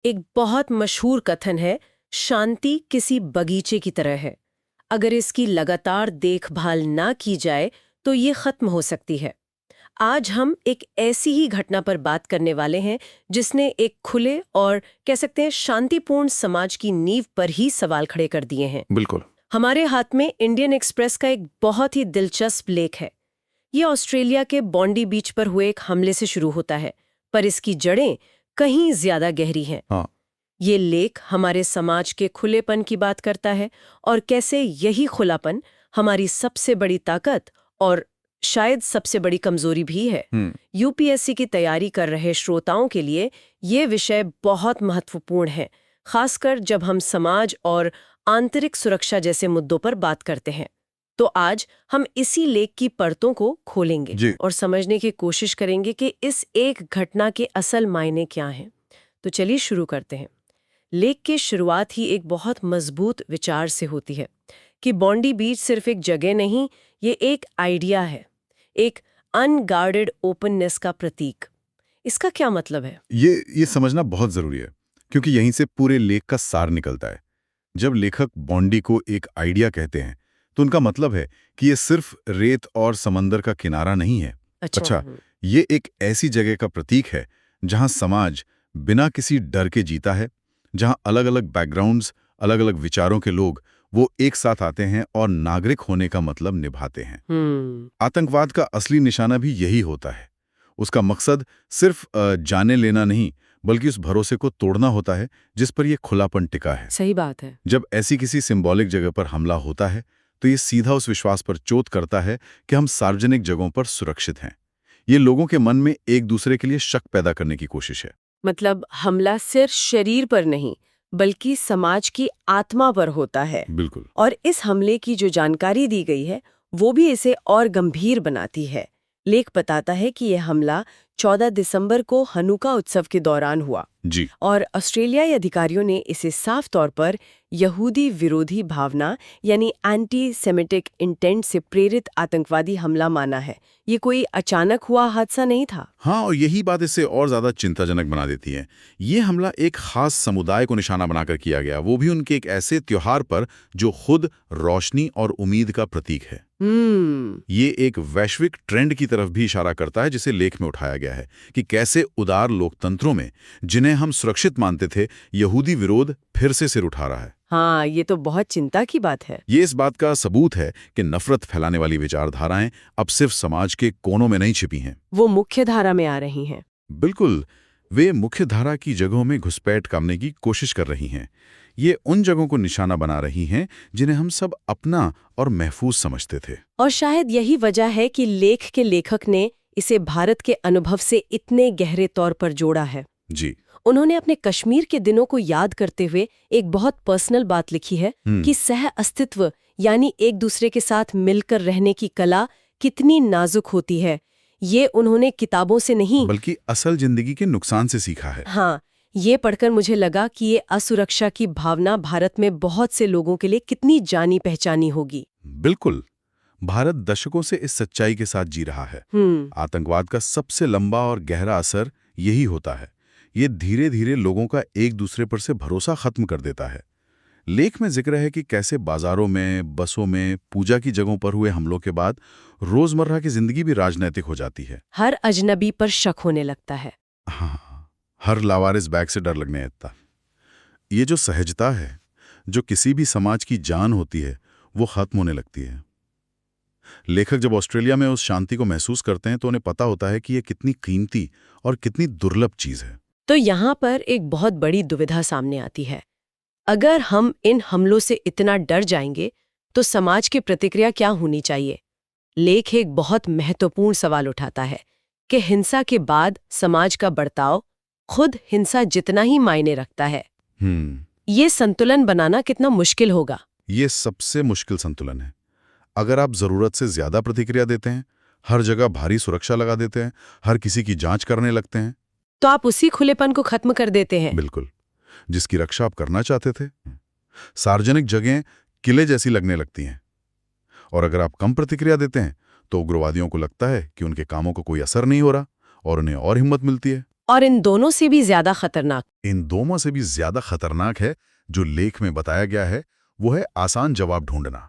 एक बहुत मशहूर कथन है, शांति किसी बगीचे की तरह है। अगर इसकी लगातार देखभाल ना की जाए तो ये खत्म हो सकती है। आज हम एक ऐसी ही घटना पर बात करने वाले हैं जिसने एक खुले और कह सकते हैं शांतिपूर्ण समाज की नींव पर ही सवाल खड़े कर दिए हैं। बिल्कुल। हमारे हाथ में इंडियन एक्सप्रेस का एक बहुत ही दिलचस्प लेख है। ये ऑस्ट्रेलिया के बॉन्डी बीच पर हुए एक हमले से शुरू होता है, पर इसकी जड़ें कहीं ज्यादा गहरी हैं। हाँ। ये लेख हमारे समाज के खुलेपन की बात करता है और कैसे यही खुलापन हमारी सबसे बड़ी ताकत और शायद सबसे बड़ी कमजोरी भी है। यूपीएससी की तैयारी कर रहे श्रोताओं के लिए ये विषय बहुत महत्वपूर्ण है, खासकर जब हम समाज और आंतरिक सुरक्षा जैसे मुद्दों पर बात करते हैं। तो आज हम इसी लेख की परतों को खोलेंगे और समझने की कोशिश करेंगे कि इस एक घटना के असल मायने क्या हैं। तो चलिए शुरू करते हैं। लेख की शुरुआत ही एक बहुत मजबूत विचार से होती है कि बॉन्डी बीच सिर्फ एक जगह नहीं, ये एक आइडिया है, एक अनगार्डेड ओपननेस का प्रतीक। इसका क्या मतलब है? ये समझना बहुत जरूरी है, क्योंकि यहीं से पूरे लेख का सार निकलता है। जब लेखक बॉन्डी को एक आइडिया कहते हैं तो उनका मतलब है कि ये सिर्फ रेत और समंदर का किनारा नहीं है। अच्छा, ये एक ऐसी जगह का प्रतीक है जहां समाज बिना किसी डर के जीता है, जहां अलग-अलग बैकग्राउंड्स, अलग-अलग विचारों के लोग वो एक साथ आते हैं और नागरिक होने का मतलब निभाते हैं। आतंकवाद का असली निशाना भी यही होता है। उसका मकसद सिर्फ जाने लेना नहीं, बल्कि उस भरोसे को तोड़ना होता है जिस पर यह खुलापन टिका है। सही बात है। जब ऐसी किसी सिंबॉलिक जगह पर हमला होता है तो ये सीधा उस विश्वास पर चोट करता है कि हम सार्वजनिक जगहों पर सुरक्षित हैं। ये लोगों के मन में एक दूसरे के लिए शक पैदा करने की कोशिश है। मतलब हमला सिर्फ शरीर पर नहीं, बल्कि समाज की आत्मा पर होता है। बिल्कुल। और इस हमले की जो जानकारी दी गई है वो भी इसे और गंभीर बनाती है। लेख बताता है कि यह हमला 14 दिसंबर को हनुका उत्सव के दौरान हुआ जी। और ऑस्ट्रेलियाई अधिकारियों ने इसे साफ तौर पर यहूदी विरोधी भावना यानी एंटी सेमिटिक इंटेंट से प्रेरित आतंकवादी हमला माना है। ये कोई अचानक हुआ हादसा नहीं था। हाँ, और यही बात इसे और ज्यादा चिंताजनक बना देती है। ये हमला एक खास समुदाय को निशाना बनाकर किया गया, वो भी उनके एक ऐसे त्योहार पर जो खुद रोशनी और उम्मीद का प्रतीक है। ये एक वैश्विक ट्रेंड की तरफ भी इशारा करता है जिसे लेख में उठाया गया है कि कैसे उदार लोकतंत्रों में जिन्हें हम सुरक्षित मानते थे, यहूदी विरोध फिर से सिर उठा रहा है। हाँ, ये तो बहुत चिंता की बात है। ये इस बात का सबूत है कि नफरत फैलाने वाली विचारधाराएं अब सिर्फ समाज के कोनों में नहीं छिपी हैं, वो मुख्य धारा में आ रही हैं। बिल्कुल, वे मुख्य धारा की जगहों में घुसपैठ करने की कोशिश कर रही हैं। ये उन जगहों को निशाना बना रही हैं जिन्हें हम सब अपना और महफूज समझते थे। और शायद यही वजह है कि लेख के लेखक ने इसे भारत के अनुभव से इतने गहरे तौर पर जोड़ा है। जी। उन्होंने अपने कश्मीर के दिनों को याद करते हुए एक बहुत पर्सनल बात लिखी है कि सह अस्तित्व यानी एक दूसरे के साथ मिलकर रहने की कला कितनी नाजुक होती है। ये उन्होंने किताबों से नहीं बल्कि असल जिंदगी के नुकसान से सीखा है। हाँ, ये पढ़कर मुझे लगा कि ये असुरक्षा की भावना भारत में बहुत से लोगों के लिए कितनी जानी पहचानी होगी। बिल्कुल, भारत दशकों से इस सच्चाई के साथ जी रहा है। आतंकवाद का सबसे लंबा और गहरा असर यही होता है। ये धीरे धीरे लोगों का एक दूसरे पर से भरोसा खत्म कर देता है। लेख में जिक्र है कि कैसे बाजारों में, बसों में, पूजा की जगहों पर हुए हमलों के बाद रोजमर्रा की जिंदगी भी राजनैतिक हो जाती है। हर अजनबी पर शक होने लगता है। हाँ, हर लावारिस बैग से डर लगने लगता है। ये जो सहजता है, जो किसी भी समाज की जान होती है, वो खत्म होने लगती है। लेखक जब ऑस्ट्रेलिया में उस शांति को महसूस करते हैं तो उन्हें पता होता है कि ये कितनी कीमती और कितनी दुर्लभ चीज है। तो यहाँ पर एक बहुत बड़ी दुविधा सामने आती है। अगर हम इन हमलों से इतना डर जाएंगे तो समाज की प्रतिक्रिया क्या होनी चाहिए? लेख एक बहुत महत्वपूर्ण सवाल उठाता है कि हिंसा के बाद समाज का बर्ताव खुद हिंसा जितना ही मायने रखता है। ये संतुलन बनाना कितना मुश्किल होगा? ये सबसे मुश्किल संतुलन है। अगर आप जरूरत से ज्यादा प्रतिक्रिया देते हैं, हर जगह भारी सुरक्षा लगा देते हैं, हर किसी की जांच करने लगते हैं, तो आप उसी खुलेपन को खत्म कर देते हैं। बिल्कुल, जिसकी रक्षा आप करना चाहते थे। सार्वजनिक जगहें किले जैसी लगने लगती हैं। और अगर आप कम प्रतिक्रिया देते हैं तो उग्रवादियों को लगता है कि उनके कामों को कोई असर नहीं हो रहा और उन्हें और हिम्मत मिलती है। और इन दोनों से भी ज्यादा खतरनाक। इन दोनों से भी ज्यादा खतरनाक है जो लेख में बताया गया है, वो है आसान जवाब ढूंढना।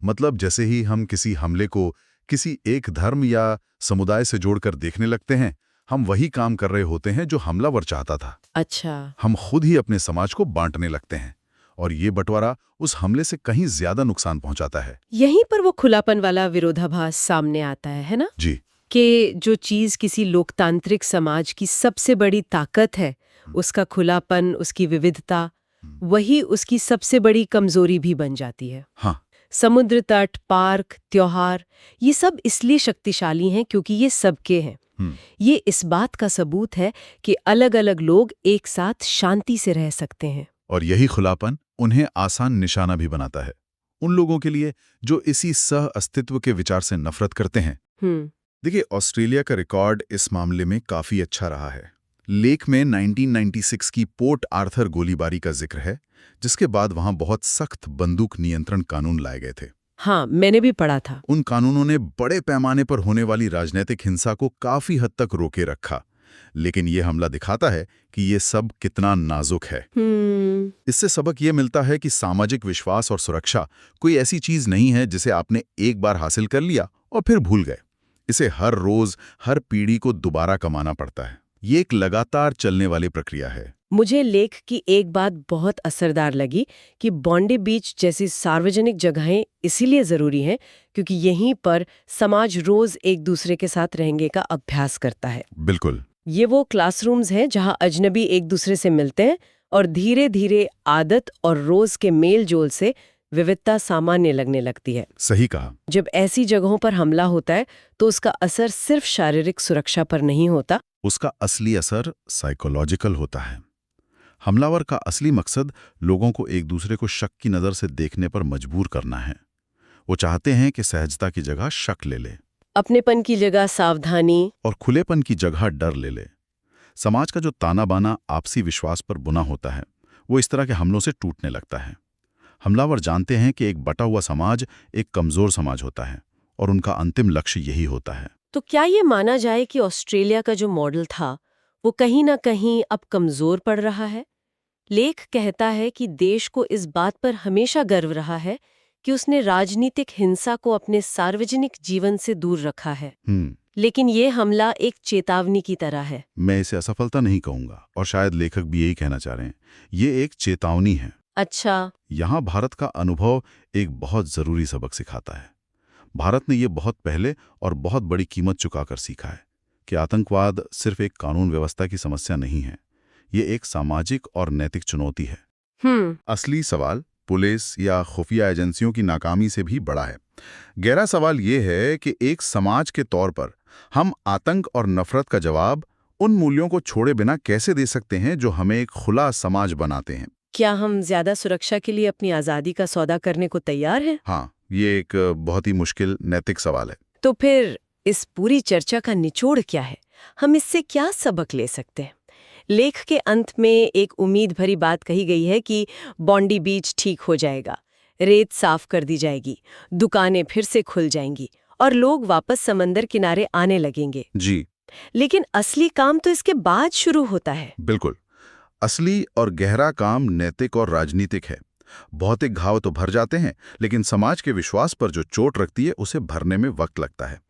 मतलब जैसे ही हम किसी हमले को किसी एक धर्म या समुदाय से जोड़कर देखने लगते हैं, हम वही काम कर रहे होते हैं जो हमलावर चाहता था। अच्छा। हम खुद ही अपने समाज को बांटने लगते हैं और ये बंटवारा उस हमले से कहीं ज्यादा नुकसान पहुंचाता है। यहीं पर वो खुलापन वाला विरोधाभास सामने आता है ना? जी। कि जो चीज किसी लोकतांत्रिक समाज की सबसे बड़ी ताकत है, उसका खुलापन, उसकी विविधता, वही उसकी सबसे बड़ी कमजोरी भी बन जाती है। हाँ। समुद्र तट, पार्क, त्योहार, ये सब इसलिए शक्तिशाली हैं क्योंकि ये सबके हैं। ये इस बात का सबूत है कि अलग-अलग लोग एक साथ शांति से रह सकते हैं। और यही खुलापन उन्हें आसान निशाना भी बनाता है उन लोगों के लिए जो इसी सह अस्तित्व के विचार से नफरत करते हैं। देखिए, ऑस्ट्रेलिया का रिकॉर्ड इस मामले में काफी अच्छा रहा है। लेख में 1996 की पोर्ट आर्थर गोलीबारी का जिक्र है, जिसके बाद वहां बहुत सख्त बंदूक नियंत्रण कानून लाए गए थे। हाँ, मैंने भी पढ़ा था। उन कानूनों ने बड़े पैमाने पर होने वाली राजनीतिक हिंसा को काफी हद तक रोके रखा, लेकिन ये हमला दिखाता है कि ये सब कितना नाजुक है। इससे सबक ये मिलता है कि सामाजिक विश्वास और सुरक्षा कोई ऐसी चीज नहीं है जिसे आपने एक बार हासिल कर लिया और फिर भूल गए। इसे हर रोज, हर पीढ़ी को दोबारा कमाना पड़ता है। ये एक लगातार चलने वाली प्रक्रिया है। मुझे लेख की एक बात बहुत असरदार लगी कि बॉन्डी बीच जैसी सार्वजनिक जगहें इसीलिए जरूरी हैं क्योंकि यहीं पर समाज रोज एक दूसरे के साथ रहने का अभ्यास करता है। बिल्कुल। ये वो क्लासरूम्स हैं जहां अजनबी एक दूसरे से मिलते हैं और धीरे धीरे आदत और रोज के मेल जोल से विविधता सामान्य लगने लगती है। सही कहा। जब ऐसी जगहों पर हमला होता है तो उसका असर सिर्फ शारीरिक सुरक्षा पर नहीं होता, उसका असली असर साइकोलॉजिकल होता है। हमलावर का असली मकसद लोगों को एक दूसरे को शक की नज़र से देखने पर मजबूर करना है। वो चाहते हैं कि सहजता की जगह शक ले ले, अपनेपन की जगह सावधानी, और खुलेपन की जगह डर ले ले। समाज का जो ताना बाना आपसी विश्वास पर बुना होता है, वो इस तरह के हमलों से टूटने लगता है। हमलावर जानते हैं कि एक बटा हुआ समाज एक कमजोर समाज होता है और उनका अंतिम लक्ष्य यही होता है। तो क्या ये माना जाए कि ऑस्ट्रेलिया का जो मॉडल था वो कहीं ना कहीं अब कमजोर पड़ रहा है? लेख कहता है कि देश को इस बात पर हमेशा गर्व रहा है कि उसने राजनीतिक हिंसा को अपने सार्वजनिक जीवन से दूर रखा है। लेकिन ये हमला एक चेतावनी की तरह है। मैं इसे असफलता नहीं कहूंगा, और शायद लेखक भी यही कहना चाह रहे हैं। ये एक चेतावनी है। अच्छा। यहाँ भारत का अनुभव एक बहुत जरूरी सबक सिखाता है। भारत ने ये बहुत पहले और बहुत बड़ी कीमत चुकाकर सीखा है कि आतंकवाद सिर्फ एक कानून व्यवस्था की समस्या नहीं है, ये एक सामाजिक और नैतिक चुनौती है। असली सवाल पुलिस या खुफिया एजेंसियों की नाकामी से भी बड़ा है। गहरा सवाल ये है कि एक समाज के तौर पर हम आतंक और नफरत का जवाब उन मूल्यों को छोड़े बिना कैसे दे सकते हैं जो हमें एक खुला समाज बनाते हैं। क्या हम ज्यादा सुरक्षा के लिए अपनी आजादी का सौदा करने को तैयार हैं? हाँ, ये एक बहुत ही मुश्किल नैतिक सवाल है। तो फिर इस पूरी चर्चा का निचोड़ क्या है? हम इससे क्या सबक ले सकते हैं? लेख के अंत में एक उम्मीद भरी बात कही गई है कि बॉन्डी बीच ठीक हो जाएगा, रेत साफ कर दी जाएगी, दुकानें फिर से खुल जाएंगी और लोग वापस समंदर किनारे आने लगेंगे। जी। लेकिन असली काम तो इसके बाद शुरू होता है। बिल्कुल। असली और गहरा काम नैतिक और राजनीतिक है। भौतिक घाव तो भर जाते हैं, लेकिन समाज के विश्वास पर जो चोट रखती है उसे भरने में वक्त लगता है।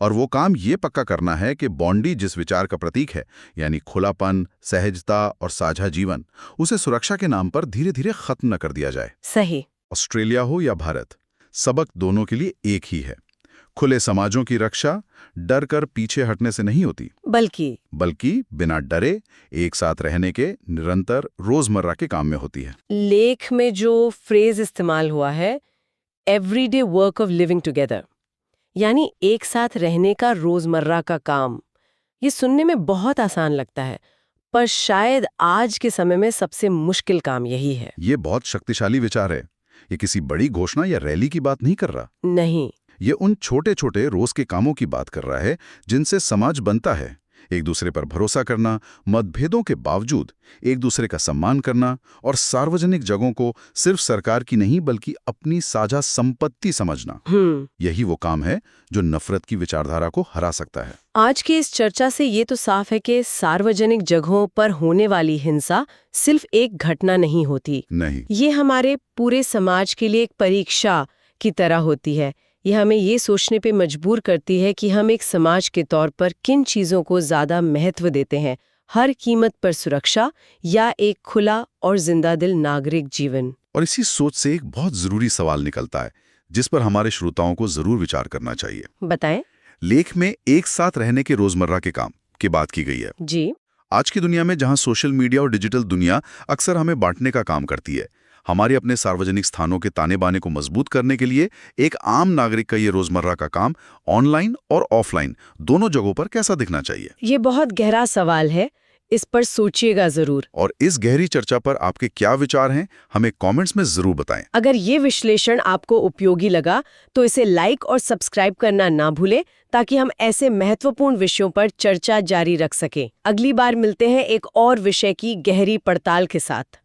और वो काम ये पक्का करना है कि बॉन्डी जिस विचार का प्रतीक है, यानी खुलापन, सहजता और साझा जीवन, उसे सुरक्षा के नाम पर धीरे धीरे खत्म न कर दिया जाए। सही। ऑस्ट्रेलिया हो या भारत, सबक दोनों के लिए एक ही है। खुले समाजों की रक्षा डर कर पीछे हटने से नहीं होती, बल्कि बिना डरे एक साथ रहने के निरंतर रोजमर्रा के काम में होती है। लेख में जो फ्रेज इस्तेमाल हुआ है, everyday work of living together, यानी एक साथ रहने का रोजमर्रा का काम, ये सुनने में बहुत आसान लगता है, पर शायद आज के समय में सबसे मुश्किल काम यही है। ये बहुत शक्तिशाली विचार है। ये किसी बड़ी घोषणा या रैली की बात नहीं कर रहा। नहीं, ये उन छोटे छोटे रोज के कामों की बात कर रहा है जिनसे समाज बनता है। एक दूसरे पर भरोसा करना, मतभेदों के बावजूद एक दूसरे का सम्मान करना और सार्वजनिक जगहों को सिर्फ सरकार की नहीं बल्कि अपनी साझा संपत्ति समझना, यही वो काम है जो नफरत की विचारधारा को हरा सकता है। आज की इस चर्चा से ये तो साफ है कि सार्वजनिक जगहों पर होने वाली हिंसा सिर्फ एक घटना नहीं होती। नहीं, ये हमारे पूरे समाज के लिए एक परीक्षा की तरह होती है। यह हमें ये सोचने पे मजबूर करती है कि हम एक समाज के तौर पर किन चीज़ों को ज़्यादा महत्व देते हैं, हर कीमत पर सुरक्षा या एक खुला और जिंदादिल नागरिक जीवन। और इसी सोच से एक बहुत जरूरी सवाल निकलता है जिस पर हमारे श्रोताओं को जरूर विचार करना चाहिए। बताएं। लेख में एक साथ रहने के रोजमर्रा के काम की बात की गई है। जी। आज की दुनिया में जहां सोशल मीडिया और डिजिटल दुनिया अक्सर हमें बांटने का काम करती है, हमारे अपने सार्वजनिक स्थानों के ताने बाने को मजबूत करने के लिए एक आम नागरिक का ये रोजमर्रा का काम ऑनलाइन और ऑफलाइन दोनों जगहों पर कैसा दिखना चाहिए? ये बहुत गहरा सवाल है, इस पर सोचिएगा जरूर। और इस गहरी चर्चा पर आपके क्या विचार हैं, हमें कमेंट्स में जरूर बताएं। अगर ये विश्लेषण आपको उपयोगी लगा तो इसे लाइक और सब्सक्राइब करना ना भूलें ताकि हम ऐसे महत्वपूर्ण विषयों पर चर्चा जारी रख सकें। अगली बार मिलते हैं एक और विषय की गहरी पड़ताल के साथ।